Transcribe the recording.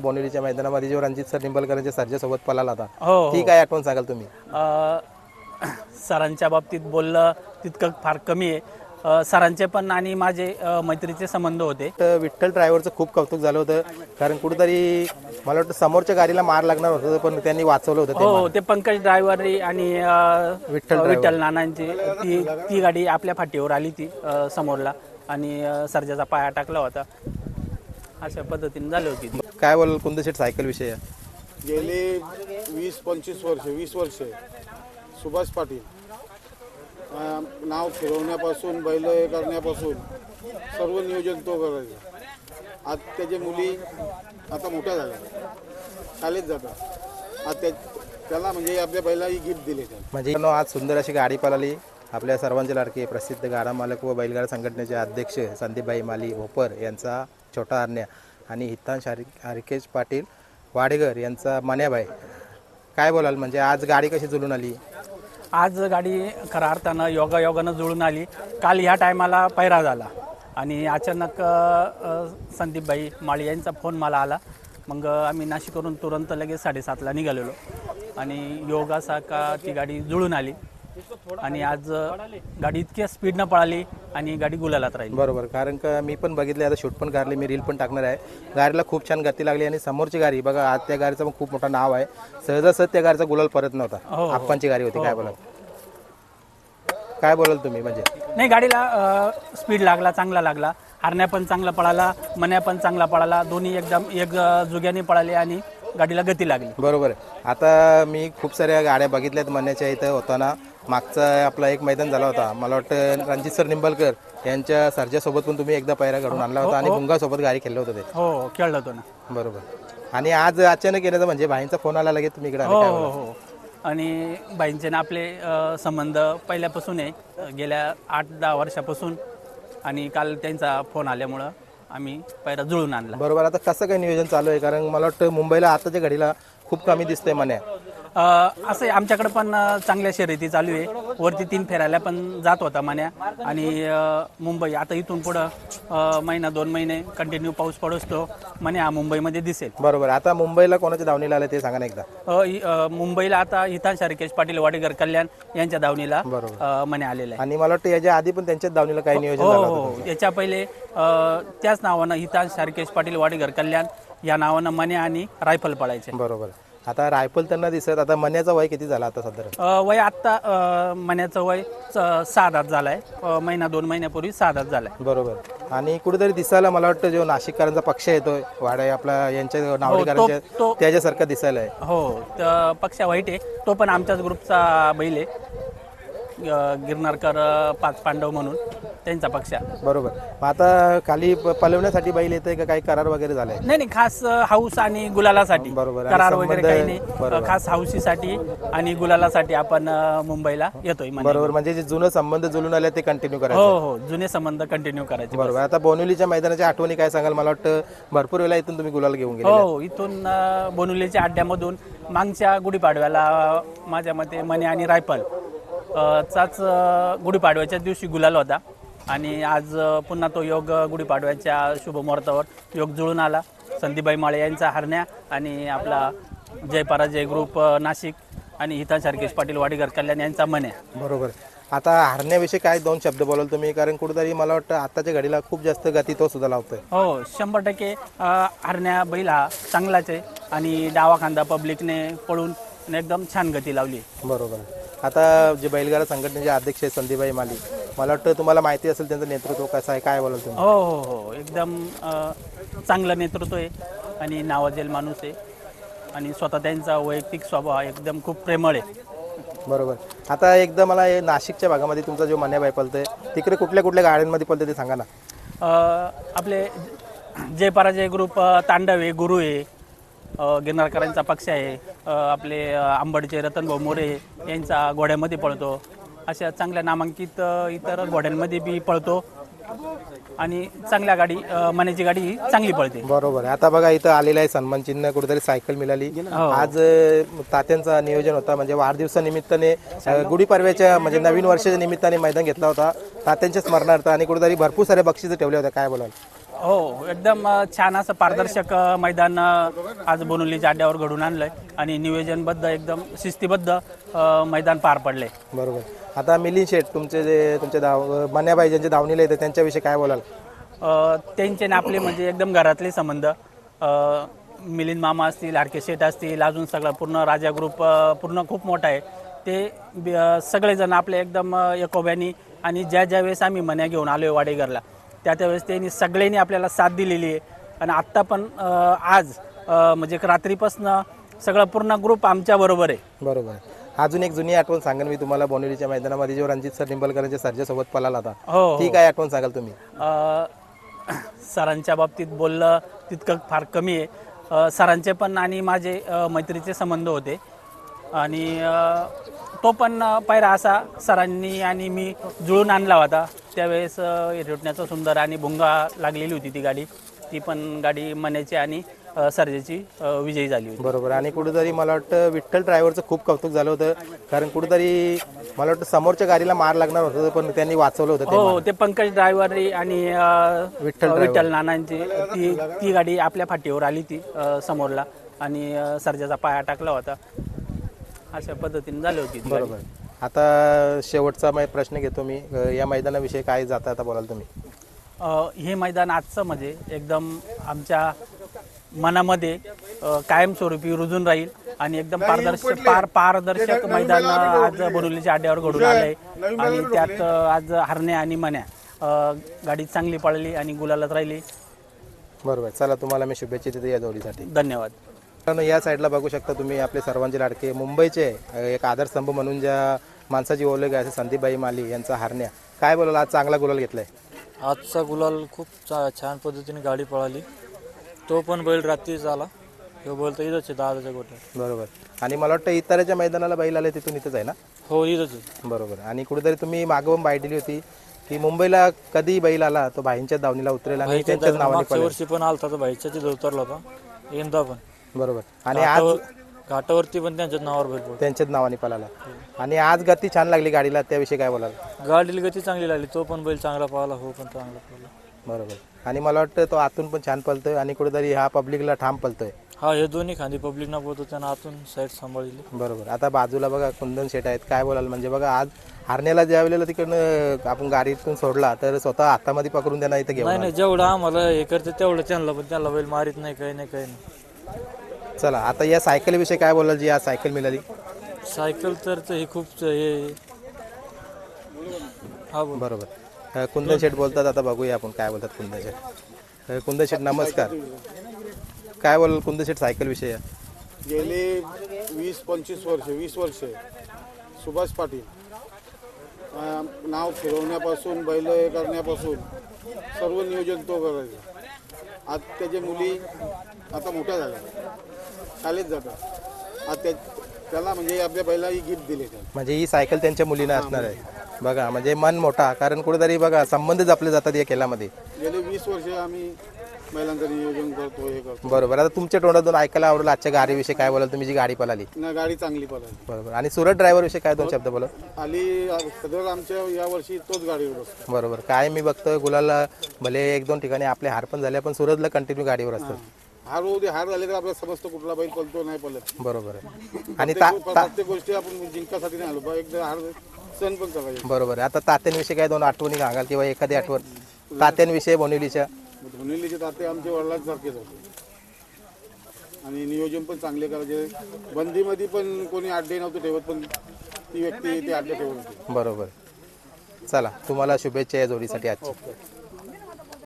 बोनिवलीच्या मैदानामध्ये जो रणजित सर निंबलकरांच्या सर्जासोबत पळाला होता, हो ती काय आठवण सांगाल तुम्ही? सरांच्या बाबतीत बोललं तितकं फार कमी आहे. सरांचे पण आणि माझे मैत्रीचे संबंध होते. तर विठ्ठल ड्रायव्हरचं खूप कौतुक झालं होतं, कारण कुठेतरी मला वाटतं समोरच्या गाडीला मार लागणार होतं पण त्यांनी वाचवलं होतं. हो ते पंकज ड्रायव्हर आणि विठ्ठल नानांची ती गाडी आपल्या फाटीवर आली ती समोरला आणि सर्जाचा पाया टाकला होता. अशा पद्धतीने झाली होती ती. काय बोलाल कुंदशेठ सायकल विषय? गेले 20 वर्ष सुभाष पाटील नाव फिरवण्यापासून बैल करण्यापासून सर्व नियोजन तो करायचा. आज त्याच्या मुली आता मोठ्या झाल्या, शाळेत जातात. आज त्याला म्हणजे आपल्या बैलाही गिफ्ट दिले. म्हणजे आज सुंदर अशी गाडी पळाली. आपल्या सर्वांचे लाडके प्रसिद्ध गाडा मालक व बैलगाडा संघटनेचे अध्यक्ष संदीपभाई माली भोपर यांचा छोटा हरण्या आणि हितांश हरिकेश पाटील वाडेकर यांचा मन्याबाई. काय बोलाल, म्हणजे आज गाडी कशी जुळून आली? आज गाडी खऱ्या अर्थानं योगायोगानं जुळून आली. काल ह्या टायमाला पैरा झाला आणि अचानक संदीपभाई माळी यांचा फोन मला आला. मग आम्ही नाशिकवरून तुरंत लगेच 7:30ला निघालेलो आणि योग असा का ती गाडी जुळून आली आणि आज गाडी इतक्या स्पीडनं पळाली आणि गाडी गुलालात राहिली. बरोबर, कारण का मी पण बघितले, आता शूट पण काढले, मी रील पण टाकणार आहे. गाडीला खूप छान गती लागली आणि समोरची गाडी बघा, आज त्या गाडीचं पण खूप मोठं नाव आहे. सहजासहज त्या गाडीचा गुलाल परत नव्हता, आप्पांची गाडी होती. काय बोलाल तुम्ही? म्हणजे नाही, गाडीला स्पीड लागला, चांगला लागला. हरण्या पण चांगला पळाला, मन्या पण चांगला पळाला. दोन्ही एकदम एक जुग्याने पळाले आणि गाडीला गती लागली. बरोबर आहे. आता मी खूप साऱ्या गाड्या बघितल्यात मन्याच्या इथं होताना. मागचा आपला एक मैदान झाला होता, मला वाटतं रणजित सर निंबलकर यांच्या सर्जासोबत पण तुम्ही एकदा पैरा घडून आणला होता आणि भुंगासोबत गाडी खेळलं होतं ते. हो, खेळलो होतो ना. बरोबर. आणि आज अचानक येण्याचं म्हणजे भाईंचा फोन आला लगेच तुम्ही इकडे आले. हो काय हो बोलाल? हो. आणि बाईंचे ना आपले संबंध पहिल्यापासून आहे, गेल्या 8-10 वर्षापासून. आणि काल त्यांचा फोन आल्यामुळं आम्ही पैरा जुळून आणला. बरोबर. आता कसं काय नियोजन चालू आहे? कारण मला वाटतं मुंबईला आताच्या घडीला खूप कमी दिसतंय मन्या. असं आमच्याकडे पण चांगल्या शर्यती चालू आहे. वरती 3 फेरायला पण जात होता मन्या. आणि मुंबई आता इथून पुढं महिना 2 महिने कंटिन्यू पाऊस पडतो, मन्या मुंबईमध्ये दिसेल. बरोबर. आता मुंबईला कोणाच्या धावणीला आलं ते सांगा ना एकदा. मुंबईला आता हितांश हरिकेश पाटील वाडेकर कल्याण यांच्या धावणीला मन्या आलेला आहे. आणि मला वाटतं याच्या आधी पण त्यांच्याच धावणीला काही नियोजन हो झालं हो. होतं. याच्या पहिले त्याच नावानं हितांश हरिकेश पाटील वाडेकर कल्याण या नावानं मन्या आणि रायफल पळायचे. बरोबर. आता रायफल त्यांना दिसत. आता मन्याचा वय किती झाला आता सध्या? वय आत्ता मन्याचं वय 6 दात झालाय. महिना 2 महिन्यापूर्वी 6 दात झालाय. बरोबर. आणि कुठेतरी दिसायला मला वाटतं जो नाशिककरांचा पक्ष येतोय वाडा आपला यांच्या नावडीकरांच्या त्याच्यासारखा दिसायला आहे. हो, पक्ष वाईट आहे. तो पण आमच्याच ग्रुपचा बैल आहे, गिरनारकर 5 पांडव म्हणून त्यांचा पक्ष. बरोबर. मग आता खाली पलवण्यासाठी बैल येतंय का काही करार वगैरे झालाय? नाही, खास हाऊस आणि गुलालासाठी. बरोबर. करार वगैरे काही नाही, खास हाऊसीसाठी आणि गुलालासाठी आपण मुंबईला येतोय. बरोबर. म्हणजे जे जुनं संबंध जुळून आले ते कंटिन्यू करायचे. हो हो, जुने संबंध कंटिन्यू करायचे. बरोबर. आता बोनिवलीच्या मैदानाच्या आठवणी काय सांगाल? मला वाटतं भरपूर वेळा इथून तुम्ही गुलाल घेऊन गेले. हो, इथून बोनिवलीच्या अड्ड्यामधून मागच्या गुढीपाडव्याला माझ्या मते मन्या आणि रायफल चाच गुढीपाडव्याच्या दिवशी गुलाल होता आणि आज पुन्हा तो योग गुढीपाडव्याच्या शुभ मुहूर्तावर योग जुळून आला. संदीपभाई माळे यांचा हरण्या आणि आपला जय पराजय ग्रुप नाशिक आणि हितांश हरिकेश पाटील वाडेकर कल्याण यांचा मन्या. बरोबर. आता हरण्याविषयी काय 2 शब्द बोलाल तुम्ही? कारण कुठेतरी मला वाटतं आताच्या घडीला खूप जास्त गती तो सुद्धा लावतोय. हो, 100% हरण्या बैल हा चांगलाच आहे आणि डावा खांदा पब्लिकने पळून एकदम छान गती लावली. बरोबर. आता जे बैलगाडा संघटनेचे अध्यक्ष आहेत संदीपभाई माली, मला वाटतं तुम्हाला माहिती असेल त्यांचं नेतृत्व कसं आहे, काय बोलाल तुम्ही? हो हो हो, एकदम चांगलं नेतृत्व आहे आणि नावाजेल माणूस आहे आणि स्वतः त्यांचा वैयक्तिक स्वभाव एकदम खूप प्रेमळ आहे. बरोबर. आता एकदा मला हे नाशिकच्या भागामध्ये तुमचा जो मन्याबाई पळतोय तिकडे कुठल्या कुठल्या गाड्यांमध्ये पळते ते सांगा ना. आपले जय पराजय ग्रुप तांडव गुरु आहे, गिरनारकरांचा पक्ष आहे, आपले आंबडचे रतन भाऊ मोरे यांचा घोड्यामध्ये पळतो. अशा चांगल्या नामांकित इतर घोड्यांमध्ये बी पळतो आणि चांगल्या गाडी मन्याची गाडी ही चांगली पळते. बरोबर. आता बघा इथं आलेलं आहे सन्मान चिन्ह, कुठेतरी सायकल मिळाली. आज तात्यांचा नियोजन होता, म्हणजे वाढदिवसानिमित्ताने गुढीपाडव्याच्या म्हणजे नवीन वर्षाच्या निमित्ताने मैदान घेतला होता तात्यांच्या स्मरणार्थ आणि कुठेतरी भरपूर सारे बक्षिसं ठेवले होते. काय बोलाल? हो, एकदम छान असं पारदर्शक मैदान आज बोनुलीच्या अड्ड्यावर घडून आणलंय आणि नियोजनबद्ध एकदम शिस्तीबद्ध मैदान पार पडले. बरोबर. आता मिलिंद शेठ तुमचे जे तुमचे मन्याबाई ज्यांचे धावणीला येते त्यांच्याविषयी काय बोलाल? त्यांचे आणि आपले म्हणजे एकदम घरातले संबंध. मिलिंद मामा असतील, आरके शेठ असतील, अजून सगळं पूर्ण राजा ग्रुप पूर्ण खूप मोठा आहे. ते सगळेजण आपले एकदम एकोब्यानी आणि ज्या वेळेस आम्ही मन्या घेऊन आलो वाडेघरला त्यावेळेस त्यांनी सगळ्यांनी आपल्याला साथ दिलेली आहे. आणि आत्ता पण आज म्हणजे रात्रीपासून सगळं पूर्ण ग्रुप आमच्या बरोबर आहे. बरोबर. अजून एक जुनी आठवण सांगेन मी तुम्हाला बोनिवलीच्या मैदानामध्ये जो रणजित सर निंबलकरांच्या सरजेसोबत पळाला होता. हो, ती काय आठवण सांगाल तुम्ही? सरांच्या बाबतीत बोललं तितकं फार कमी आहे. सरांचे पण आणि माझे मैत्रीचे संबंध होते आणि तो पण पायरा असा सरांनी आणि मी जुळून आणला होता. त्यावेळेस हिरवटण्याचा सुंदर आणि भुंगा लागलेली होती ती गाडी. ती पण गाडी मन्याची आणि सर्जेची विजयी झाली होती. बरोबर. आणि कुठेतरी मला वाटतं विठ्ठल ड्रायव्हरचं खूप कौतुक झालं होतं, कारण कुठेतरी मला वाटतं समोरच्या गाडीला मार लागणार होतं पण त्यांनी वाचवलं होतं. हो, ते पंकज ड्रायव्हर आणि विठ्ठल नानांची ती गाडी आपल्या फाटीवर आली ती समोरला आणि सर्जाचा पाया टाकला होता. अशा पद्धतीने झाली होती. बरोबर. आता शेवटचा प्रश्न घेतो मी. या मैदानाविषयी काय जाता आता बोलाल तुम्ही? हे मैदान आजचं म्हणजे एकदम आमच्या मनामध्ये कायमस्वरूपी रुजून राहील आणि एकदम पारदर्शक मैदान आज बोरिवलीच्या अड्ड्यावर घडून आलंय. आणि त्यात आज हरण्या आणि मन्या गाडी चांगली पळली आणि गुलालात राहिली. बरोबर. चला, तुम्हाला मी शुभेच्छा देतो या जोडीसाठी. धन्यवाद. मित्रांनो, या साईडला बघू शकता तुम्ही आपले सर्वांचे लाडके मुंबईचे एक आधारस्तंभ म्हणून ज्या माणसाची ओळख आहे संदीपबाई माली यांचा हरण्या. काय बोलाल? आज चांगला गुलाल घेतलाय. आजचा गुलाल खूप छान पद्धतीने गाडी पळाली. तो पण बैल रात्रीच आला. तो बैल तर इथंच आहे दादाच्या गोठ्यात. बरोबर. आणि मला वाटतं इतरच्या मैदानाला बैल आले तिथून इथंच आहे ना? हो, इथंच आहे. बरोबर. आणि कुठेतरी तुम्ही मागवून बाय दिली होती की मुंबईला कधी बैल आला तो भाईंच्या दावणीला उतरेल आणि त्यांच्याच नावाने मागच्या पळेल. वर्षी पण आलता तर भाईच्या तिथं उतरला होता. यंदा पण बरोबर. आणि आज घाटावरती पण त्यांच्याच नावावर बैल पळतो. त्यांच्याच नावाने पळाला. आणि आज गती छान लागली गाडीला, त्याविषयी काय बोलाल? गाडीला गती चांगली लागली. तो पण बैल चांगला पळाला. हो, पण चांगला पळाला. बरोबर. आणि मला वाटतं तो आतून पण छान पळतोय आणि कुठेतरी हा पब्लिकला ठाम पळतोय. हा, हे दोन्ही खांदी पब्लिक ना पोहतो त्यानं आतून साईड सांभाळली. बरोबर. आता बाजूला बघा कुंदन शेट आहेत. काय बोलाल? म्हणजे बघा आज हरण्याला ज्या वेळेला तिकडनं आपण गाडीतून सोडला तर स्वतः हातामध्ये पकडून त्यांना इथं घेऊन नाही, जेवढं आम्हाला हे करते तेवढं त्यांना पण त्यांना बैल मारित नाही, काही नाही. चला, आता या सायकल विषयी काय बोलाल जी आज सायकल मिळाली? सायकल तर हे खूप हे. हा, बोल. बरोबर. कुंदन शेठ बोलतात. आता बघूया आपण काय बोलतात कुंदन शेठ. कुंदन शेठ नमस्कार. काय बोलाल कुंदन शेठ सायकल विषयी? गेले 20 वर्ष सुभाष पाटील नाव फिरवण्यापासून बैल करण्यापासून सर्व नियोजन तो करायचा. आज त्याच्या मुली आता मोठ्या झाल्या, शाळेत जातात. आज त्याला म्हणजे आपल्या बैलाही गिफ्ट दिले. म्हणजे ही सायकल त्यांच्या मुलींना असणार आहे. बघा, म्हणजे मन मोठा, कारण कुठेतरी बघा संबंध जपले जातात या खेळामध्ये. गेले 20 वर्ष आम्ही बैलांचं नियोजन करतो, हे करतो. बरोबर. आता तुमच्या तोंडातून ऐकायला आवडलं आजच्या गाडीविषयी काय बोलाल तुम्ही जी गाडी पळाली? ना गाडी चांगली पळाली. बरोबर. आणि सुरत ड्रायव्हर विषयी काय दोन शब्द बोला? आली सदर आमच्या या वर्षी तोच गाडीवर असतो. बरोबर. काय मी बघतोय गुलाला भले 1-2 ठिकाणी आपले हार पण झाले पण सुरतला कंटिन्यू गाडीवर असतात. हार होऊ दे, हार झाले तर आपल्याला समजतं कुठला बैल पळतो नाही पळत. बरोबर आहे. आणि प्रत्येक गोष्टी आपण जिंकासाठी नाही आलो, एकदा हार सण पण करायचं. बरोबर आहे. आता तात्यांविषयी काय दोन आठवणी सांगाल किंवा एखादी आठवण तात्यांविषयी बोनिवलीच्या? धोनीलीचे ताते आमच्या वडिलांसारखेच होते आणि नियोजन पण चांगले करायचे. बंदीमध्ये पण कोणी अड्डे नव्हते ठेवत, पण ती व्यक्ती ते अड्डे ठेवत होती. बरोबर. चला, तुम्हाला शुभेच्छा या जोडीसाठी आजची.